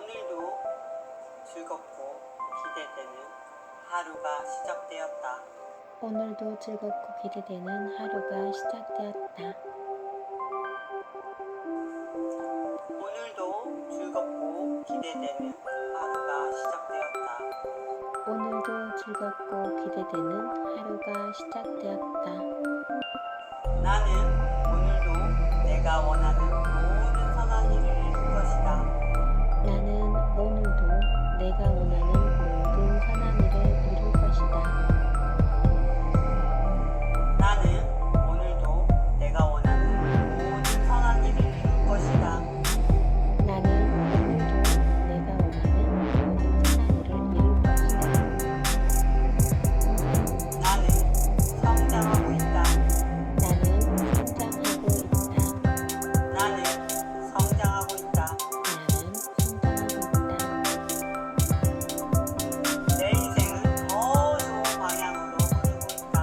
오늘도 즐겁고 기대되는 하루가 시작되었다. 오늘도 즐겁고 기대되는 하루가 시작되었다. 오늘도 즐겁고 기대되는 하루가 시작되었다. 오늘도 즐겁고 기대되는 하루가 시작되었다. 나는 오늘도 내가 원하는 모든 선한 일을 이룰 것이다. 나는 오늘도 내가 원하는 모든 선한 일을 이룰 것이다. 나는 오늘도 내가 원하는 모든 선한 일을 이룰 것이다. 나는 오늘도 내가 원하는 모든 선한 일을 이룰 것이다. 나는 성장하고 있다. 나는 성장하고 있다. 나는 성장하고 있다. 나는 성장하고 있다. 내 인생은 더 좋은 방향으로 흐르고 있다.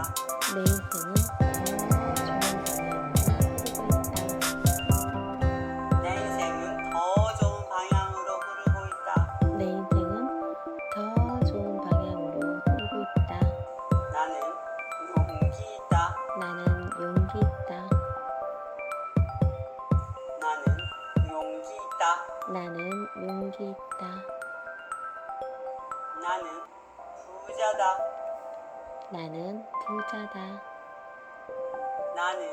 내 인생은 더 좋은 방향으로 흐르고 있다. 내 인생은 더 좋은 방향으로 흐르고 있다. 내 인생은 더 좋은 방향으로 흐르고 있다. 나는 용기 있다. 나는 용기 있다. 나는 용기 있다. 나는 부자다. 나는 부자다. 나는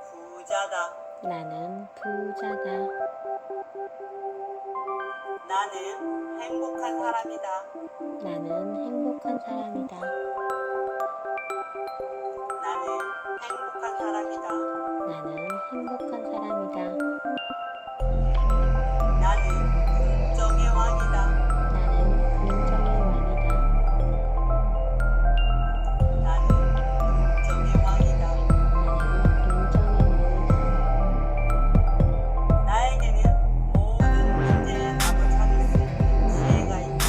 부자다. 나는 부자다. 나는 행복한 사람이다. 나는 행복한 사람이다. 나는 행복한 사람이다. 나는 행복한 사람이다. 나는 긍정의 왕이다. 나는 긍정의 왕이다. 나는 긍정의 왕이다. 나는 긍정의 왕이다. 나에게는 모든 문제의 답을 찾을 수 있는 지혜가 있다.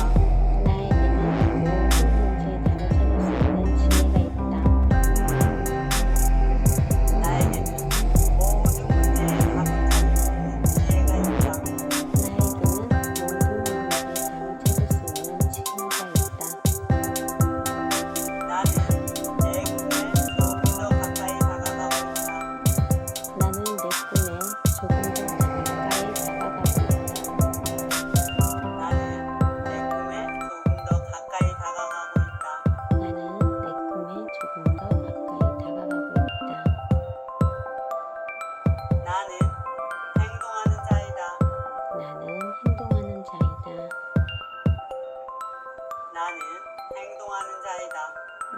나에게는 모든 문제의 답을 찾을 수 있는 지혜가 있다. 나에게는 모든 문제의 답을 찾을 수 있는 지혜가 있다. 나에게는 모든 문제의 답을 찾을 수 있는 지혜가 있다. 나는 내 꿈에 조금 더 가까이 다가가고 있다. 나는 내 꿈에 조금 더 가까이 다가가고 있다. 나는 내 꿈에 조금 더 가까이 다가가고 있다. 나는 내 꿈에 조금 더 가까이 다가가고 있다. 나는 행동하는 자이다. 나는 행동하는 자이다. 나는 행동하는 자이다.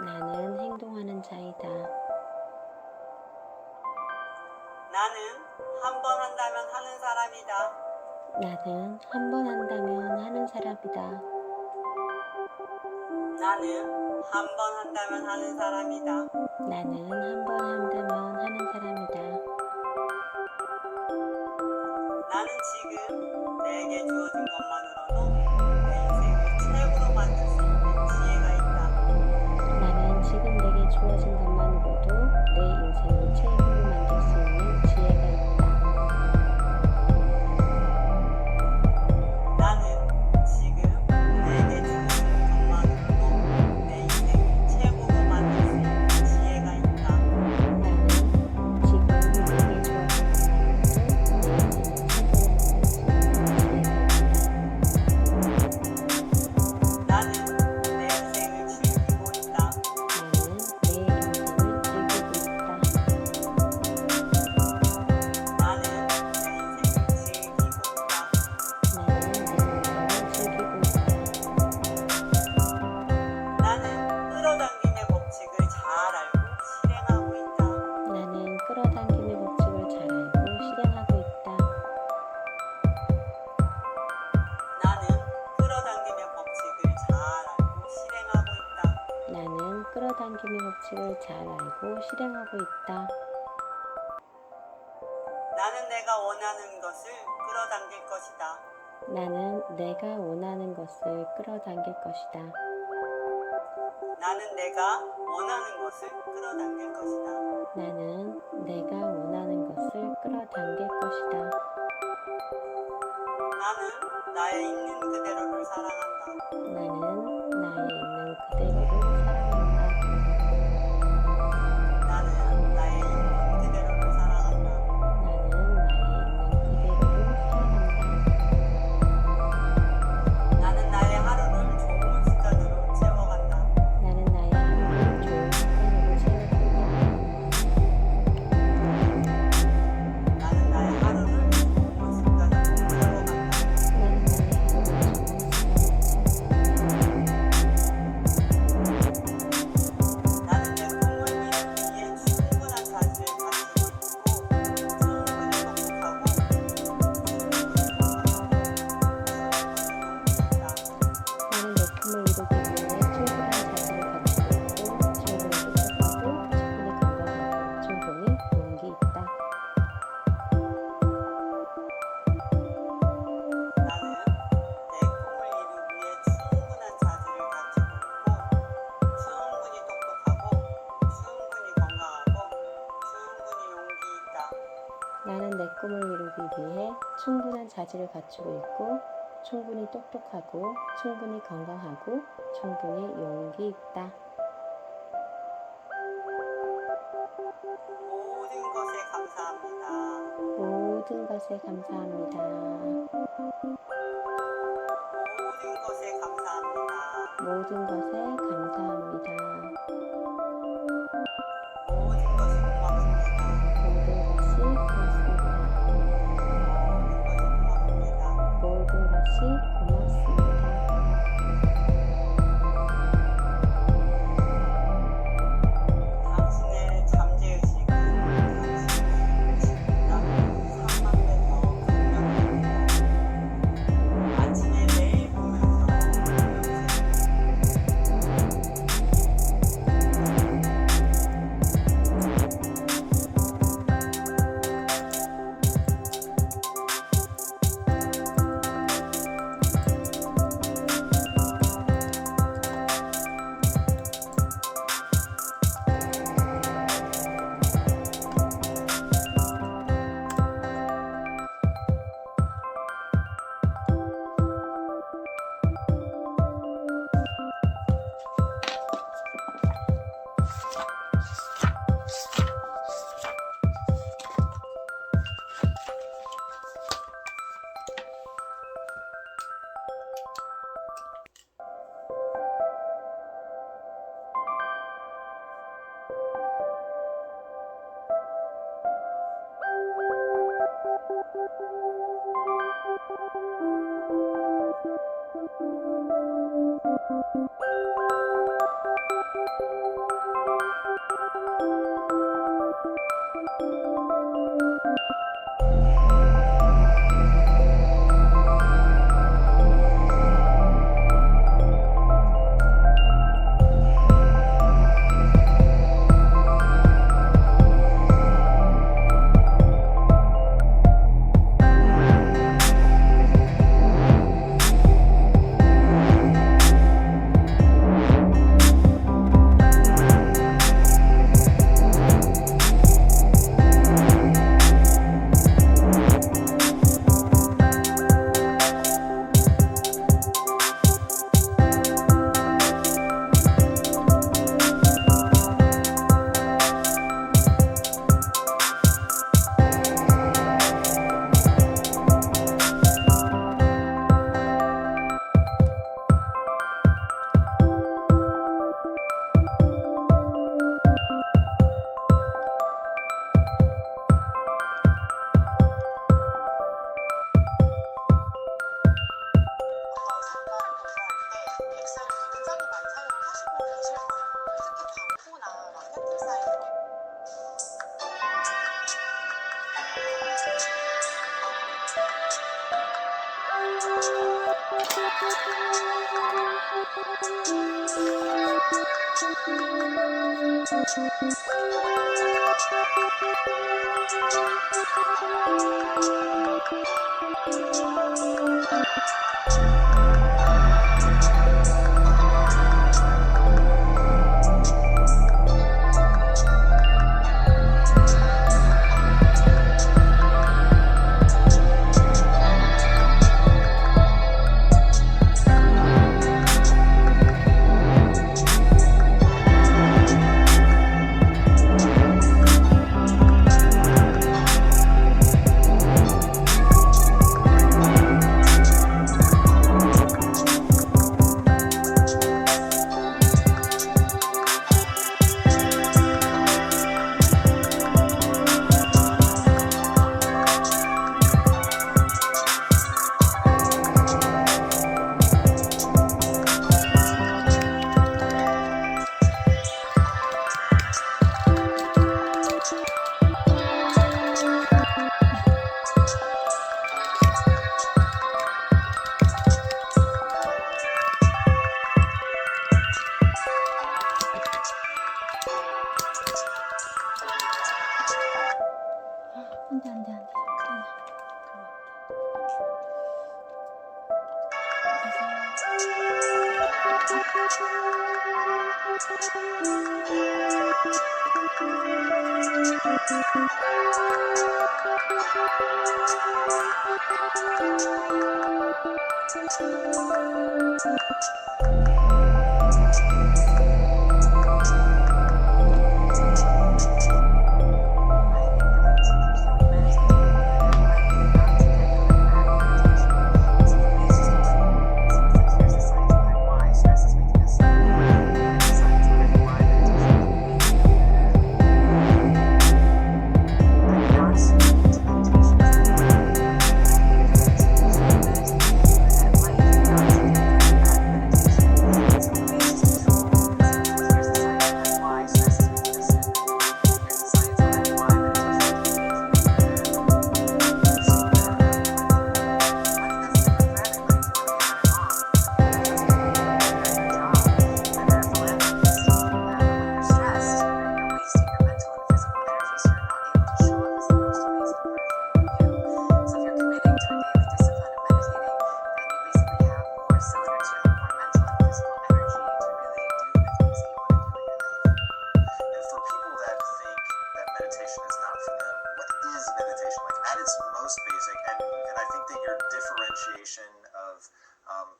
나는 행동하는 자이다. 나는 한 번 한다면 하는 사람이다. 나는 한 번 한다면 하는 사람이다. 나는 한 번 한다면 하는 사람이다. 나는 한 번 한다면 하는 사람이다. 나는 지금 내게 주어진 것만으로도 내 인생을 최고로 만들 수 있는 지혜가 있다. 나는 지금 내게 주어진 것만으로도 내 인생을 최고로 만들 수 있는 지혜가 있다. 나는 지금 내게 주어진 것만으로도 내 인생을 최고로 만들 수 있는 지혜가 있다. 나는 지금 내게 주어진 것만으로도 내 인생을 최고로 만들 수 있는 지혜가 있다. 나는 내 인생을 즐기고 있다. 나는 내 인생을 즐기고 있다. 나는 내 인생을 즐기고 있다. 나는 내 인생을 즐기고 있다. 나는 끌어당김의 법칙을 잘 알고 실행하고 있다. 나는 끌어당김의 법칙을 잘 알고 실행하고 있다. 나는 끌어당김의 법칙을 잘 알고 실행하고 있다. 나는 끌어당김의 법칙을 잘 알고 실행하고 있다. 나는 내가 원하는 것을 끌어당길 것이다. 나는 내가 원하는 것을 끌어당길 것이다. 나는 내가 원하는 것을 끌어당길 것이다. 나는 내가 원하는 것을 끌어당길 것이다. 나는 나의 있는 그대로를 사랑한다. 나는 나의 있는 그대로를 사랑한다. 나는 나의 있는 그대로를 사랑한다. 나는 나의 있는 그대로를 사랑한다. 나는 나의 하루를 좋은 습관으로 채워간다. 나는 나의 하루를 좋은 습관으로 채워간다. 나는 나의 하루를 좋은 습관으로 채워간다. 나는 나의 하루를 좋은 나는 내 꿈을 이루기 위해 충분한 자질을 가지고 있고 충분히 똑똑하고 나는 내 꿈을 이루기 위해 충분한 자질을 갖추고 있고 충분히 똑똑하고 충분히 건강하고 충분히 용기 있다. 나는 내 꿈을 이루기 위해 충분한 자질을 갖추고 있고 충분히 똑똑하고 충분히 건강하고 충분히 용기 있다. 나는 내 꿈을 이루기 위해 충분한 자질을 갖추고 있고 충분히 똑똑하고 충분히 건강하고 충분히 용기 있다. 모든 것에 감사합니다. 모든 것에 감사합니다. 모든 것에 감사합니다. 모든 것에 감사합니다. 모든 것이 고맙습니다. 모든 것이 고맙습니다. 모든 것이 고맙습니다. 당신의 잠재의식은 당신의 의식보다 3만 배 더 강력합니다. 아침에 매일 보면서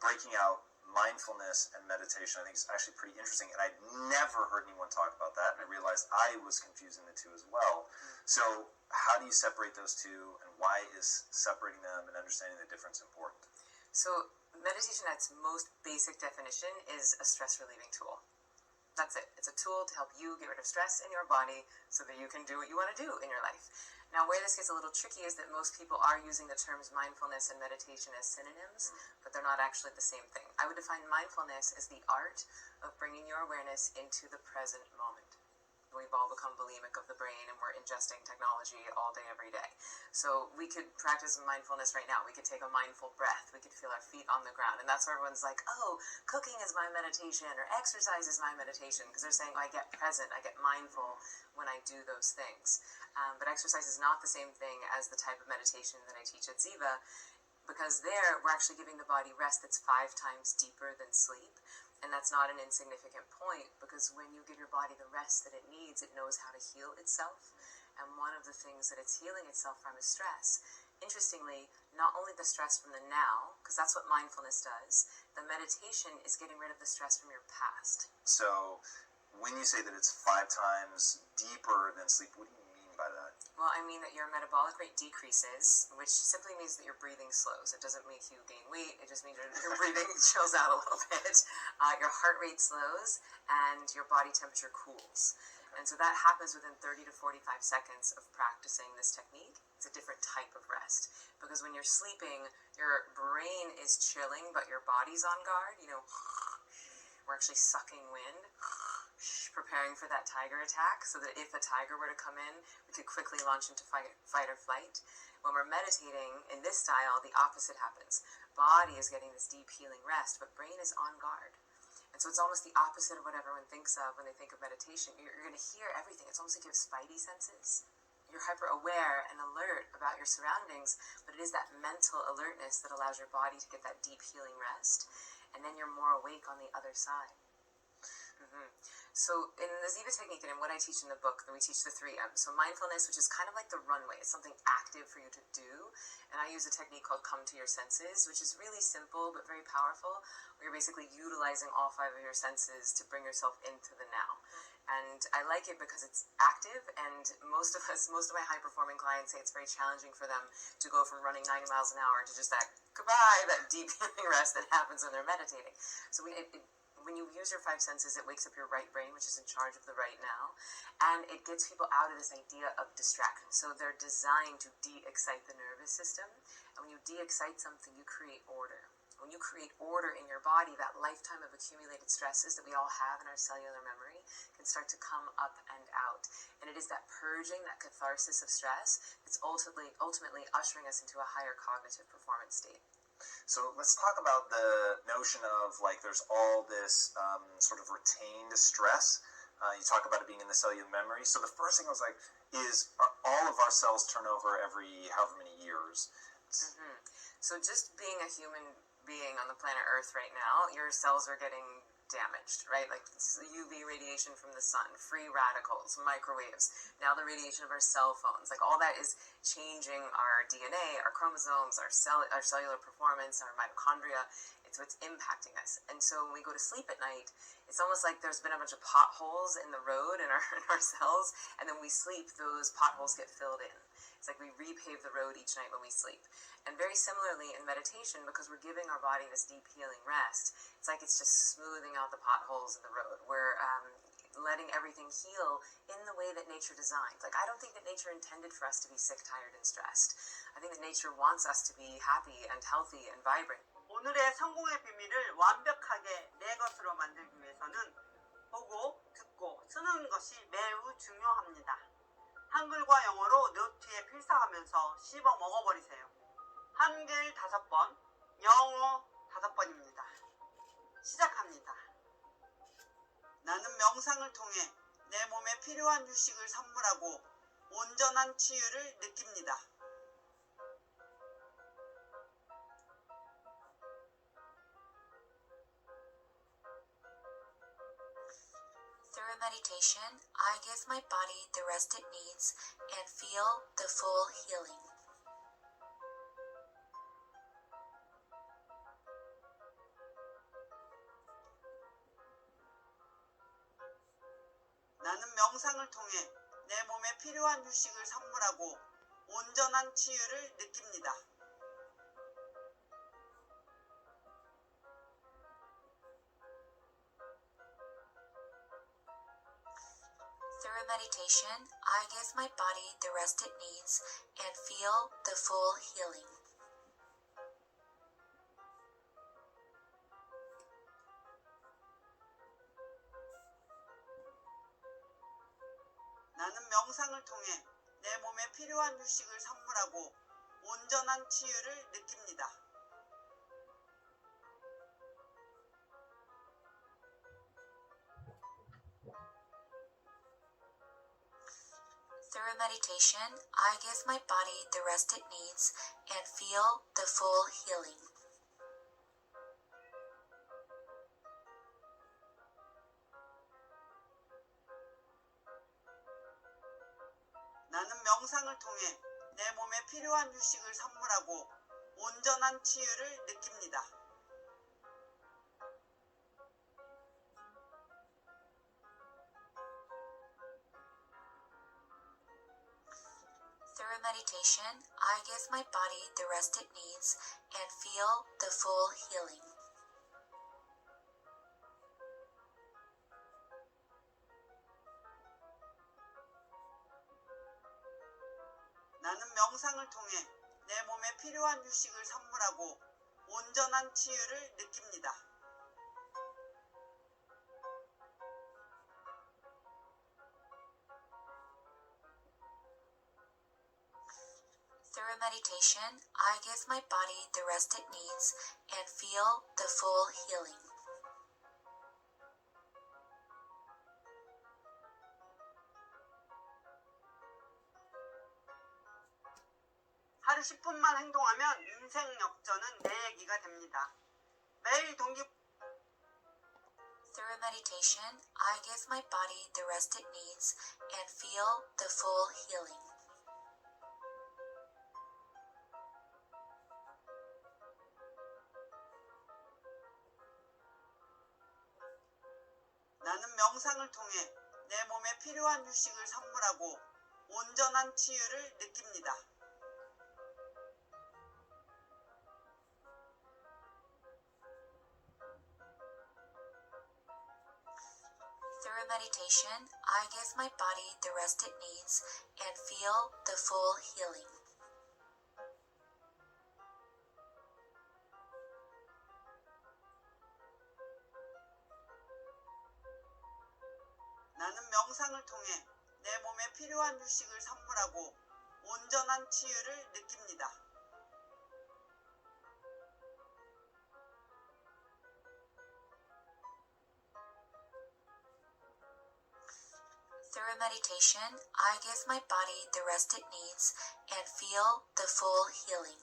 Breaking out mindfulness and meditation, I think is actually pretty interesting, and I'd never heard anyone talk about that, and I realized I was confusing the two as well. So how do you separate those two, and why is separating them and understanding the difference important? So meditation at its most basic definition is a stress relieving tool. That's it. It's a tool to help you get rid of stress in your body so that you can do what you want to do in your life. Now, where this gets a little tricky is that most people are using the terms mindfulness and meditation as synonyms, but they're not actually the same thing. I would define mindfulness as the art of bringing your awareness into the present moment. We've all become bulimic of the brain, and we're ingesting technology all day, every day. So we could practice mindfulness right now. We could take a mindful breath. We could feel our feet on the ground. And that's where everyone's like, oh, cooking is my meditation, or exercise is my meditation, because they're saying, oh, I get present, I get mindful when I do those things. But exercise is not the same thing as the type of meditation that I teach at Ziva, because there we're actually giving the body rest that's 5 times deeper than sleep. And that's not an insignificant point, because when you give your body the rest that it needs, it knows how to heal itself. And one of the things that it's healing itself from is stress. Interestingly, not only the stress from the now, because that's what mindfulness does, the meditation is getting rid of the stress from your past. So when you say that it's 5 times deeper than sleep, what do you mean by that? Well, I mean that your metabolic rate decreases, which simply means that your breathing slows. It doesn't make you gain weight. It just means your breathing chills out a little bit. Your heart rate slows, and your body temperature cools. And so that happens within 30 to 45 seconds of practicing this technique. It's a different type of rest. Because when you're sleeping, your brain is chilling, but your body's on guard. You know, we're actually sucking wind, preparing for that tiger attack, so that if a tiger were to come in, we could quickly launch into fight or flight. When we're meditating in this style, the opposite happens. Body is getting this deep healing rest, but brain is on guard. And so it's almost the opposite of what everyone thinks of when they think of meditation. You're going to hear everything. It's almost like you have spidey senses. You're hyper aware and alert about your surroundings, but it is that mental alertness that allows your body to get that deep healing rest, and then you're more awake on the other side. So in the Ziva technique and in what I teach in the book, we teach the 3 M's. So mindfulness, which is kind of like the runway. It's something active for you to do. And I use a technique called Come to Your Senses, which is really simple but very powerful, where you're basically utilizing all 5 of your senses to bring yourself into the now. And I like it because it's active, and most of my high-performing clients say it's very challenging for them to go from running 90 miles an hour to just that goodbye, that deep healing rest that happens when they're meditating. So when you use your 5 senses, it wakes up your right brain, which is in charge of the right now, and it gets people out of this idea of distraction. So they're designed to de-excite the nervous system, and when you de-excite something, you create order. When you create order in your body, that lifetime of accumulated stresses that we all have in our cellular memory can start to come up and out. And it is that purging, that catharsis of stress, that's ultimately ushering us into a higher cognitive performance state. So let's talk about the notion of, like, there's all this sort of retained stress. You talk about it being in the cellular memory. So the first thing I was like, all of our cells turn over every however many years? So just being a human being on the planet Earth right now, your cells are getting damaged, right? Like UV radiation from the sun, free radicals, microwaves, now the radiation of our cell phones, like all that is changing our DNA, our chromosomes, our cellular performance, our mitochondria. It's what's impacting us. And so when we go to sleep at night, it's almost like there's been a bunch of potholes in the road in our cells, and then we sleep, those potholes get filled in. It's like we repave the road each night when we sleep. And very similarly in meditation, because we're giving our body this deep healing rest, it's like it's just smoothing out the potholes in the road. We're letting everything heal in the way that nature designed. Like, I don't think that nature intended for us to be sick, tired, and stressed. I think that nature wants us to be happy and healthy and vibrant. 오늘의 성공의 비밀을 완벽하게 내 것으로 만들기 위해서는 보고, 듣고, 쓰는 것이 매우 중요합니다. 한글과 영어로 노트에 필사하면서 씹어 먹어버리세요. 한글 5번, 영어 5번입니다. 시작합니다. 나는 명상을 통해 내 몸에 필요한 휴식을 선물하고 온전한 치유를 느낍니다. Through meditation, I give my body the rest it needs and feel the full healing. 나는 명상을 통해 내 몸에 필요한 휴식을 선물하고 온전한 치유를 느낍니다. Through meditation, I give my body the rest it needs and feel the full healing. 나는 명상을 통해 내 몸에 필요한 휴식을 선물하고 온전한 치유를 느낍니다. Through meditation, I give my body the rest it needs and feel the full healing. 나는 명상을 통해 내 몸에 필요한 휴식을 선물하고 온전한 치유를 느낍니다. Through meditation, I give my body the rest it needs and feel the full healing. 나는 명상을 통해 내 몸에 필요한 휴식을 선물하고 온전한 치유를 느낍니다. Through meditation, I give my body the rest it needs and feel the full healing. 하루 10분만 행동하면 인생 역전은 내 얘기가 됩니다. 매일 동기 Through meditation, I give my body the rest it needs and feel the full healing. 나는 명상을 통해 내 몸에 필요한 휴식을 선물하고 온전한 치유를 느낍니다. Through meditation, I give my body the rest it needs and feel the full healing. 나는 명상을 통해 내 몸에 필요한 휴식을 선물하고 온전한 치유를 느낍니다. Through meditation, I give my body the rest it needs and feel the full healing.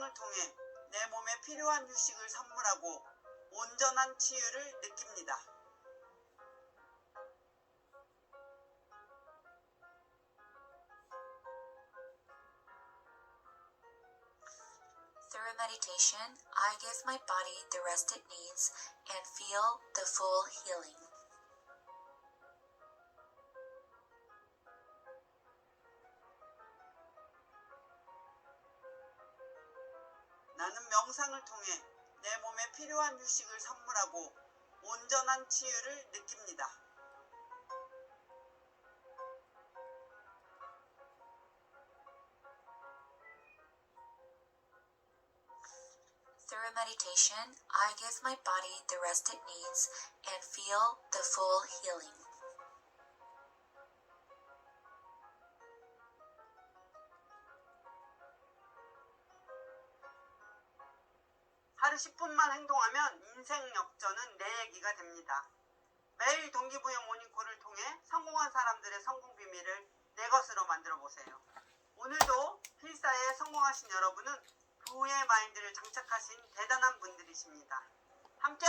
명상을 통해 내 몸에 필요한 휴식을 선물하고 온전한 치유를 느낍니다. Through meditation, I give my body the rest it needs and feel the full healing. 나는 명상을 통해 내 몸에 필요한 휴식을 선물하고 온전한 치유를 느낍니다. Through meditation, I give my body the rest it needs and feel the full healing. 하루 10분만 행동하면 인생 역전은 내 얘기가 됩니다. 매일 동기부여 모닝콜을 통해 성공한 사람들의 성공 비밀을 내 것으로 만들어 보세요. 오늘도 필사에 성공하신 여러분은 부의 마인드를 장착하신 대단한 분들이십니다. 함께